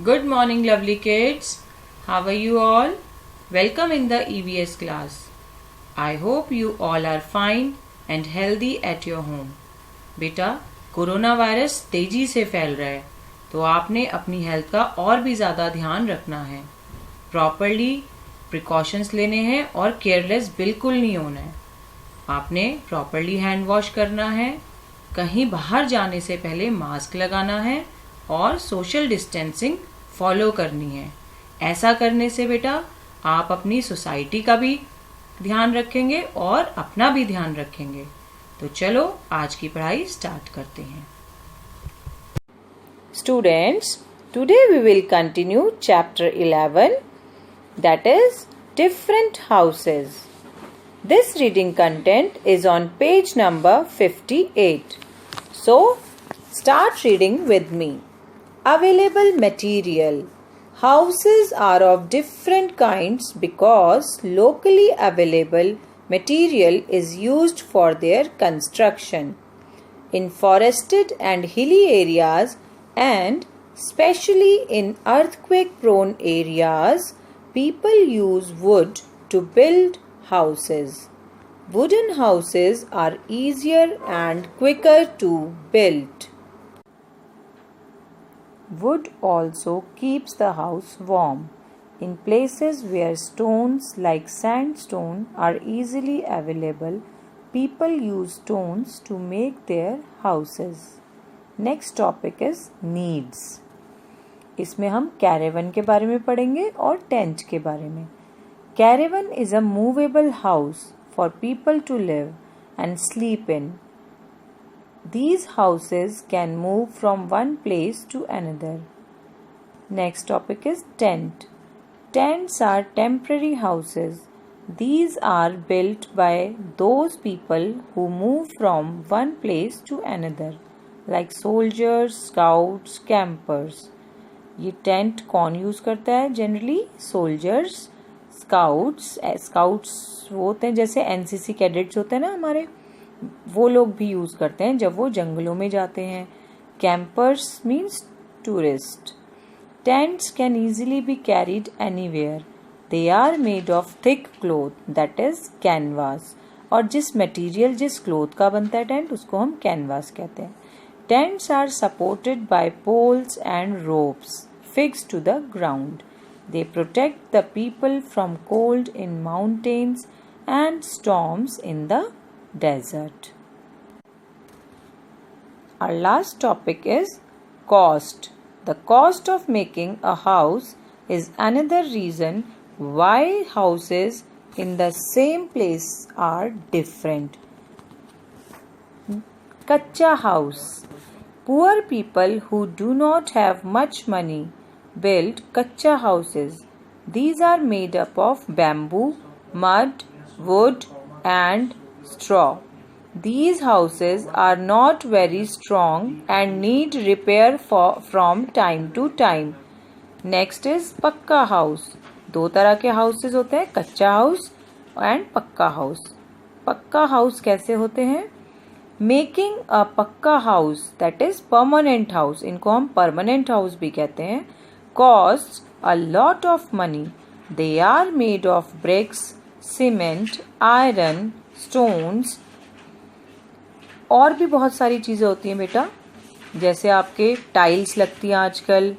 Good morning, lovely kids. How are you all? Welcome in the EVS class. I hope you all are fine and healthy at your home. बेटा, corona virus तेजी से फैल रहा है, तो आपने अपनी हेल्थ का और भी ज़्यादा ध्यान रखना है. प्रॉपरली प्रिकॉशंस लेने हैं और केयरलेस बिल्कुल नहीं होना है. आपने प्रॉपरली हैंड वॉश करना है, कहीं बाहर जाने से पहले मास्क लगाना है और सोशल डिस्टेंसिंग फॉलो करनी है. ऐसा करने से बेटा आप अपनी सोसाइटी का भी ध्यान रखेंगे और अपना भी ध्यान रखेंगे. तो चलो आज की पढ़ाई स्टार्ट करते हैं. Students, today we will continue chapter 11, that is different houses. This reading content is on page number 58. So, start reading with me. Available material. Houses are of different kinds because locally available material is used for their construction. In forested and hilly areas and especially in earthquake-prone areas, people use wood to build houses. Wooden houses are easier and quicker to build. Wood also keeps the house warm. In places where stones like sandstone are easily available, people use stones to make their houses. Next topic is needs. इसमें हम caravan के बारे में पढ़ेंगे और tent के बारे में. Caravan is a movable house for people to live and sleep in. These houses can move from one place to another. Next topic is tent. Tents are temporary houses. These are built by those people who move from one place to another, like soldiers, scouts, campers. ये tent कौन use करता है? Generally soldiers, scouts वो होते हैं, जैसे NCC cadets होते हैं ना हमारे, वो लोग भी यूज़ करते हैं जब वो जंगलों में जाते हैं. Campers means tourist. Tents can easily be carried anywhere. They are made of thick cloth that is canvas. और जिस मटेरियल, जिस क्लोथ का बनता है टेंट, उसको हम कैनवास कहते हैं. Tents are supported by poles and ropes fixed to the ground. They protect the people from cold in mountains and storms in the desert. Our last topic is cost. The cost of making a house is another reason why houses in the same place are different. Kacha house. Poor people who do not have much money build kacha houses. These are made up of bamboo, mud, wood and straw. These houses are not very strong and need repair from time to time. Next is pakka house. दो तरह के houses होते हैं, कच्चा house and pakka house. पक्का house कैसे होते हैं? Making a pakka house, that is permanent house, इनको हम permanent house भी कहते हैं, costs a lot of money. They are made of bricks, cement, iron, stones. और भी बहुत सारी चीज़ें होती हैं बेटा, जैसे आपके टाइल्स लगती हैं आजकल,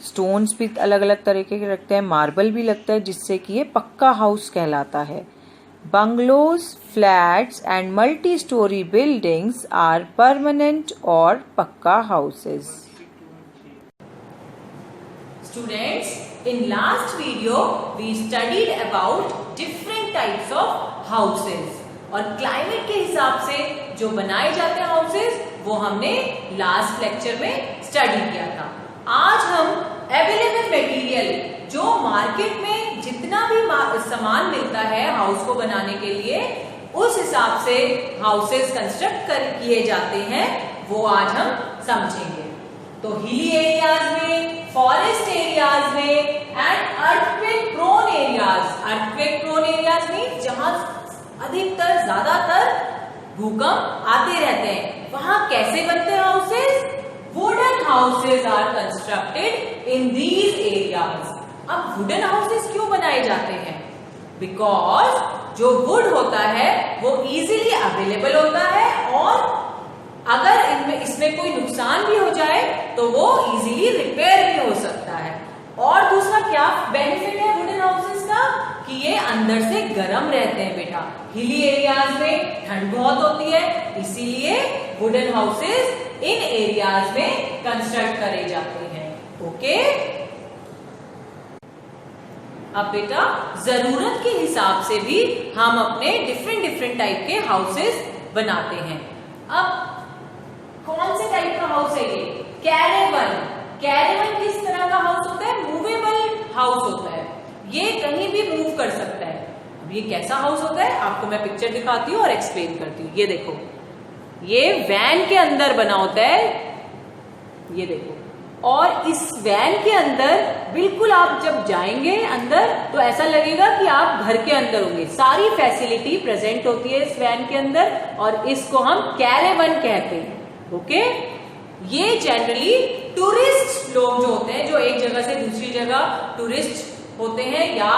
स्टोन्स भी अलग अलग तरीके के रखते हैं, मार्बल भी लगता है, जिससे कि ये पक्का हाउस कहलाता है. Bungalows, flats and multi storey buildings are permanent और pucca houses. Students, in last video we studied about different types of houses और क्लाइमेट के हिसाब से जो बनाए जाते हैं हाउसेस वो हमने लास्ट लेक्चर में स्टडी किया था. आज हम अवेलेबल मटेरियल, जो मार्केट में जितना भी सामान मिलता है हाउस को बनाने के लिए, उस हिसाब से हाउसेस कंस्ट्रक्ट किए जाते हैं, वो आज हम समझेंगे. तो हिली एरियाज में, फॉरेस्ट एरियाज में एंड अर्थक्वेक प्रोन एरियाज में, जहां अधिकतर ज्यादातर भूकंप आते रहते हैं, वहां कैसे बनते हैं houses? Wooden houses are constructed in these areas. अब वुडन हाउसेस क्यों बनाए जाते हैं? बिकॉज जो वुड होता है वो इजीली अवेलेबल होता है और अगर इसमें कोई नुकसान भी हो जाए तो वो इजीली रिपेयर भी हो सकता है। और दूसरा क्या बेनिफिट है वुडन हाउसेस का कि ये अंदर से गर्म रहते हैं बेटा। हिली एरियाज में ठंड बहुत होती है, इसीलिए वुडन हाउसेस इन एरियाज में कंस्ट्रक्ट करे जाते हैं। ओके, अब बेटा जरूरत के हिसाब से भी हम अपने डिफरेंट टाइप के हाउसेस बनाते हैं। अब कौन से टाइप का हाउस है ये? कैरेवन। कैरेवन किस तरह का हाउस होता है? मूवेबल हाउस होता है, ये कहीं भी मूव कर सकता है। अब ये कैसा हाउस होता है आपको मैं पिक्चर दिखाती हूँ और एक्सप्लेन करती हूँ। ये देखो, ये वैन के अंदर बना होता है, ये देखो। और इस वैन के अंदर बिल्कुल आप जब जाएंगे अंदर तो ऐसा लगेगा कि आप घर के अंदर होंगे। सारी फैसिलिटी प्रेजेंट होती है इस वैन के अंदर और इसको हम कैरेवन कहते हैं। ओके, ये जनरली टूरिस्ट लोग जो होते हैं, जो एक जगह से दूसरी जगह टूरिस्ट होते हैं या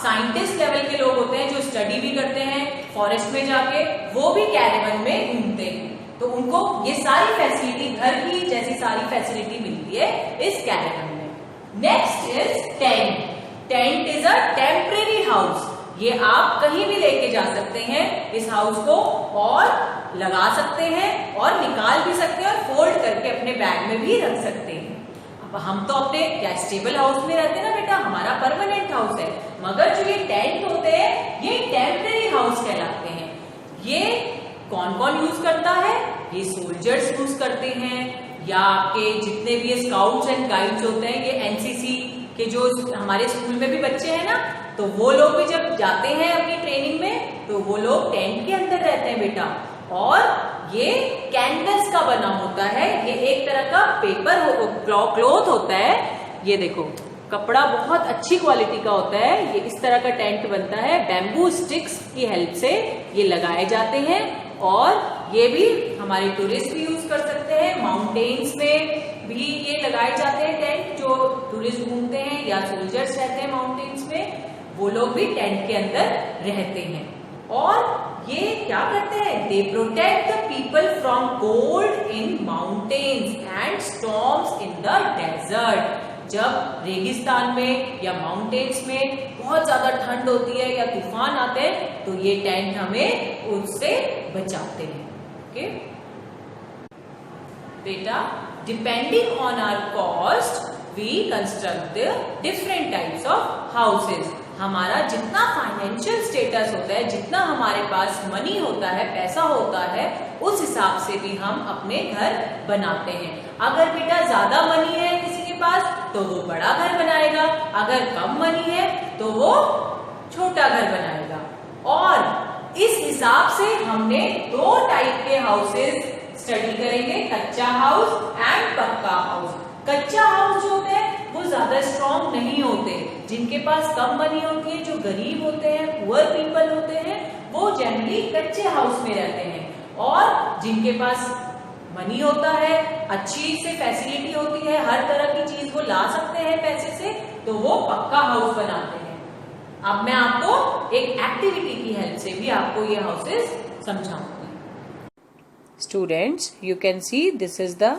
साइंटिस्ट लेवल के लोग होते हैं जो स्टडी भी करते हैं फॉरेस्ट में जाके, वो भी कैरेवन में घूमते हैं। तो उनको ये सारी फैसिलिटी, घर की जैसी सारी फैसिलिटी मिलती है इस कैरेवन में। Next is tent. Tent is a temporary house. ये आप कहीं भी लेके जा सकते हैं इस हाउस को और लगा सकते हैं और निकाल भी सकते हैं और फोल्ड करके अपने बैग में भी रख सकते हैं। अब हम तो अपने स्टेबल हाउस में रहते हैं ना बेटा, हमारा परमानेंट हाउस है, मगर जो ये टेंट होते हैं ये टेम्परेरी हाउस कहलाते हैं। ये कौन कौन यूज करता है? ये सोल्जर्स यूज करते हैं या आपके जितने भी स्काउट्स एंड गाइड्स होते हैं, ये एनसीसी के जो हमारे स्कूल में भी बच्चे हैं ना, तो वो लोग भी जब जाते हैं अपनी ट्रेनिंग में तो वो लोग टेंट के अंदर रहते हैं बेटा। और ये कैनवस का बना होता है, ये एक तरह का पेपर क्लॉथ होता है। ये देखो, कपड़ा बहुत अच्छी क्वालिटी का होता है। ये इस तरह का टेंट बनता है, बैम्बू स्टिक्स की हेल्प से ये लगाए जाते हैं और ये भी हमारे टूरिस्ट भी यूज कर सकते हैं। माउंटेन्स में भी ये लगाए जाते हैं टेंट, जो टूरिस्ट घूमते हैं या सोल्जर्स रहते हैं माउंटेन्स में, वो लोग भी टेंट के अंदर रहते हैं। और ये क्या करते हैं? They protect the people from cold in mountains and storms in the desert. जब रेगिस्तान में या माउंटेन्स में बहुत ज्यादा ठंड होती है या तूफान आते हैं तो ये टेंट हमें उससे बचाते हैं। ओके बेटा, depending on our cost we construct the different types of houses. हमारा जितना फाइनेंशियल स्टेटस होता है, जितना हमारे पास मनी होता है, पैसा होता है, उस हिसाब से भी हम अपने घर बनाते हैं। अगर बेटा ज्यादा मनी है किसी के पास तो वो बड़ा घर बनाएगा, अगर कम मनी है तो वो छोटा घर बनाएगा। और इस हिसाब से हमने दो टाइप के हाउसेस स्टडी करेंगे, कच्चा हाउस एंड पक्का हाउस। कच्चा हाउस जो होते हैं वो ज्यादा स्ट्रॉन्ग नहीं होते, जिनके पास कम मनी होती है, जो गरीब होते हैं, पुअर पीपल होते हैं, वो जनरली कच्चे हाउस में रहते हैं। और जिनके पास मनी होता है, अच्छी से फैसिलिटी होती है, हर तरह की चीज वो ला सकते हैं पैसे से, तो वो पक्का हाउस बनाते हैं। अब मैं आपको एक एक्टिविटी की हेल्प से भी आपको ये हाउसेस समझाऊंगी। Students, you can see this is the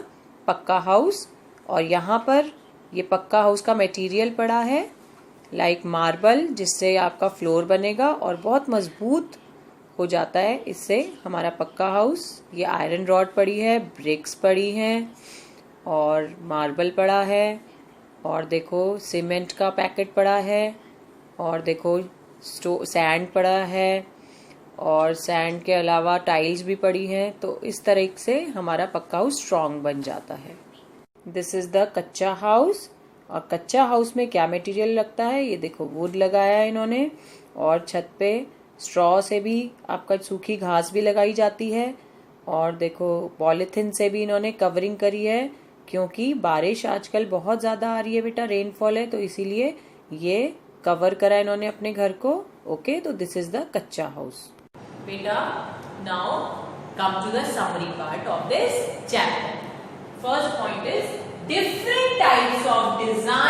पक्का हाउस और यहाँ पर ये पक्का हाउस का मटेरियल पड़ा है लाइक मार्बल, जिससे आपका फ्लोर बनेगा और बहुत मजबूत हो जाता है इससे हमारा पक्का हाउस। ये आयरन रॉड पड़ी है, ब्रिक्स पड़ी हैं और मार्बल पड़ा है और देखो सीमेंट का पैकेट पड़ा है और देखो सैंड पड़ा है और सैंड के अलावा टाइल्स भी पड़ी हैं। तो इस तरह से हमारा पक्का हाउस स्ट्रॉन्ग बन जाता है। This is the kutcha house. और कच्चा हाउस में क्या मटेरियल लगता है? ये देखो वुड लगाया है इन्होंने और छत पे स्ट्रॉ से भी आपका सूखी घास भी लगाई जाती है और देखो पॉलिथीन से भी इन्होंने कवरिंग करी है, क्योंकि बारिश आजकल बहुत ज्यादा आ रही है बेटा, रेनफॉल है, तो इसीलिए ये कवर करा इन्होंने अपने घर को। ओके, तो this is the kutcha house. बेटा, now come to the summary part of this chapter. First point is different types of design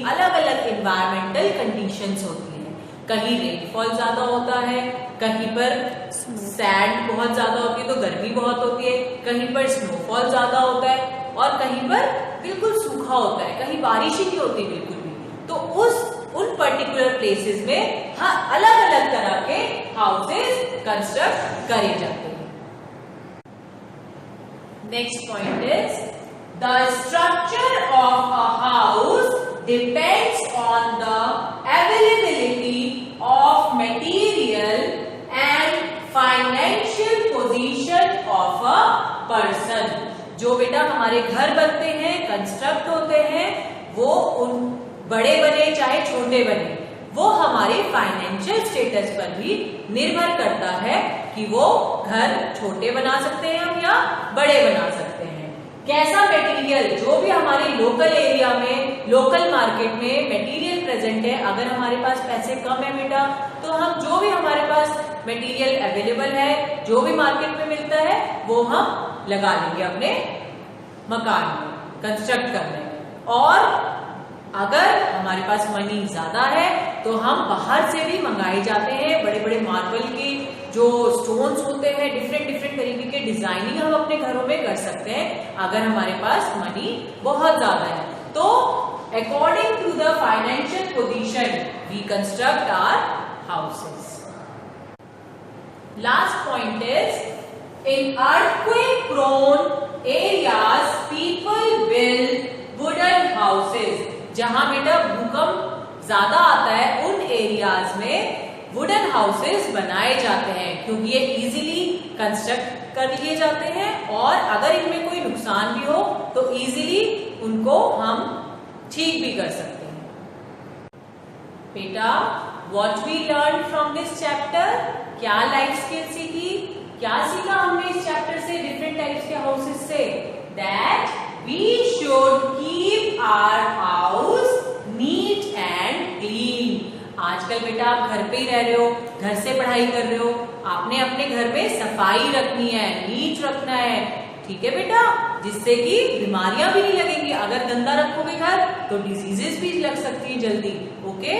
अलग अलग एनवायरमेंटल कंडीशंस होती हैं। कहीं रेनफॉल ज्यादा होता है, कहीं पर सैंड बहुत ज्यादा होती है तो गर्मी बहुत होती है, कहीं पर स्नोफॉल ज्यादा होता है और कहीं पर बिल्कुल सूखा होता है, कहीं बारिश ही नहीं होती बिल्कुल भी। तो उन पर्टिकुलर प्लेसेस में हाँ अलग अलग तरह के हाउसेस कंस्ट्रक्ट करे जाते हैं। Next point is the structure of a house depends on the availability of material and financial position of a person. जो बेटा हमारे घर बनते हैं, कंस्ट्रक्ट होते हैं, वो उन बड़े बने चाहे छोटे बने, वो हमारे फाइनेंशियल स्टेटस पर भी निर्भर करता है कि वो घर छोटे बना सकते हैं हम या बड़े बना सकते हैं। कैसा मटेरियल, जो भी हमारे लोकल एरिया में, लोकल मार्केट में मटेरियल प्रेजेंट है, अगर हमारे पास पैसे कम है बेटा तो हम जो भी हमारे पास मटेरियल अवेलेबल है, जो भी मार्केट में मिलता है, वो हम लगा लेंगे अपने मकान में कंस्ट्रक्ट करने। और अगर हमारे पास मनी ज्यादा है तो हम बाहर से भी मंगाए जाते हैं, बड़े बड़े मार्बल के जो स्टोन्स होते हैं, डिफरेंट डिफरेंट तरीके के डिजाइनिंग हम अपने घरों में कर सकते हैं अगर हमारे पास मनी बहुत ज्यादा है। तो according to the financial position we construct our houses. Last point is in earthquake prone areas people build wooden houses। जहां बेटा भूकंप ज्यादा आता है उन एरियाज में वुडन हाउसेस बनाए जाते हैं, क्योंकि ये इजीली कंस्ट्रक्ट कर लिए जाते हैं और अगर इनमें कोई नुकसान भी हो तो इजीली उनको हम ठीक भी कर सकते हैं। बेटा what we learn from this chapter, क्या लाइफ स्किल सीखी, क्या सीखा हमने इस चैप्टर से, डिफरेंट टाइप्स के हाउसेस से? That we should keep our house neat and clean. आजकल बेटा आप घर पे ही रह रहे हो, घर से पढ़ाई कर रहे हो, आपने अपने घर में सफाई रखनी है, नीट रखना है, ठीक है बेटा, जिससे कि बीमारियां भी नहीं लगेंगी। अगर गंदा रखोगे घर तो डिजीजेस भी लग सकती है जल्दी। ओके,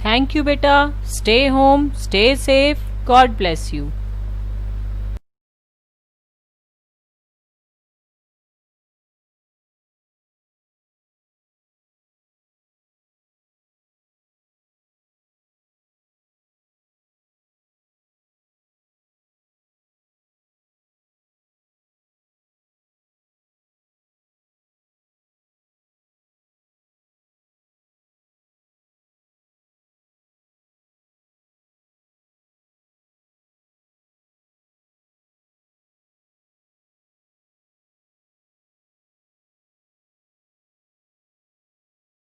थैंक यू बेटा। Stay home, stay safe, God bless you.